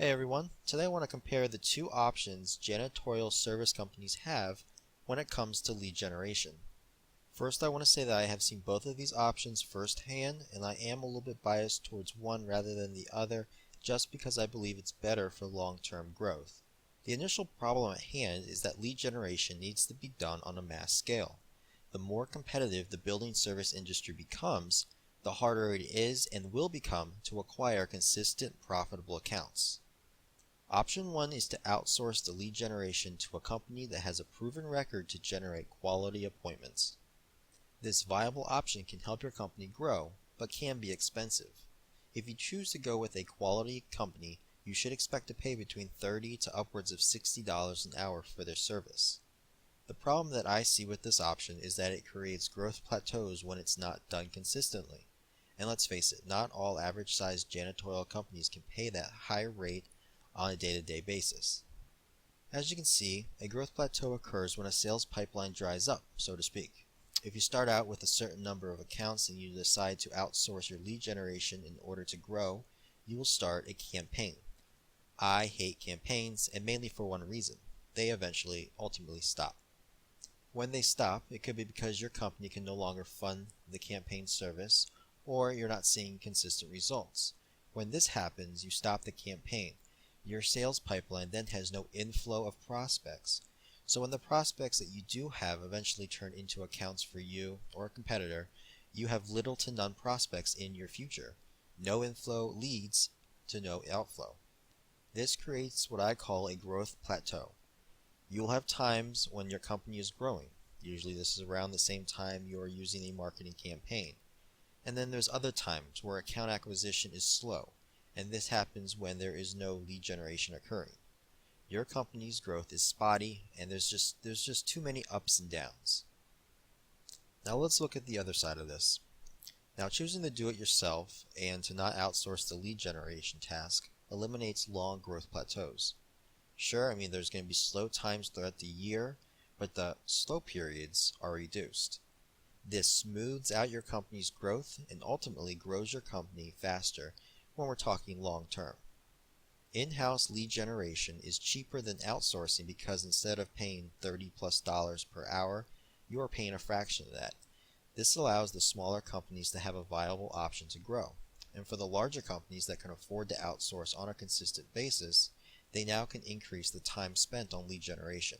Hey everyone, today I want to compare the two options janitorial service companies have when it comes to lead generation. First, I want to say that I have seen both of these options firsthand, and I am a little bit biased towards one rather than the other just because I believe it's better for long-term growth. The initial problem at hand is that lead generation needs to be done on a mass scale. The more competitive the building service industry becomes, the harder it is and will become to acquire consistent, profitable accounts. Option 1 is to outsource the lead generation to a company that has a proven record to generate quality appointments. This viable option can help your company grow, but can be expensive. If you choose to go with a quality company, you should expect to pay between $30 to upwards of $60 an hour for their service. The problem that I see with this option is that it creates growth plateaus when it's not done consistently. And let's face it, not all average-sized janitorial companies can pay that high rate on a day-to-day basis. As you can see, a growth plateau occurs when a sales pipeline dries up, so to speak. If you start out with a certain number of accounts and you decide to outsource your lead generation in order to grow, you will start a campaign. I hate campaigns, and mainly for one reason: they ultimately stop. When they stop, it could be because your company can no longer fund the campaign service, or you're not seeing consistent results. When this happens, you stop the campaign. Your sales pipeline then has no inflow of prospects. So when the prospects that you do have eventually turn into accounts for you or a competitor, you have little to none prospects in your future. No inflow leads to no outflow. This creates what I call a growth plateau. You will have times when your company is growing. Usually this is around the same time you are using a marketing campaign. And then there's other times where account acquisition is slow, and this happens when there is no lead generation occurring. Your company's growth is spotty, and there's just too many ups and downs. Now let's look at the other side of this. Now, choosing to do it yourself and to not outsource the lead generation task eliminates long growth plateaus. Sure, there's going to be slow times throughout the year, but the slow periods are reduced. This smooths out your company's growth and ultimately grows your company faster when we're talking long term. In-house lead generation is cheaper than outsourcing because instead of paying $30+ per hour, you are paying a fraction of that. This allows the smaller companies to have a viable option to grow. And for the larger companies that can afford to outsource on a consistent basis, they now can increase the time spent on lead generation.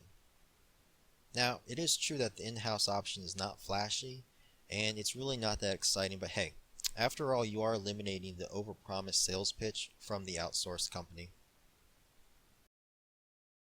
Now, it is true that the in-house option is not flashy, and it's really not that exciting, but hey, after all, you are eliminating the overpromised sales pitch from the outsourced company.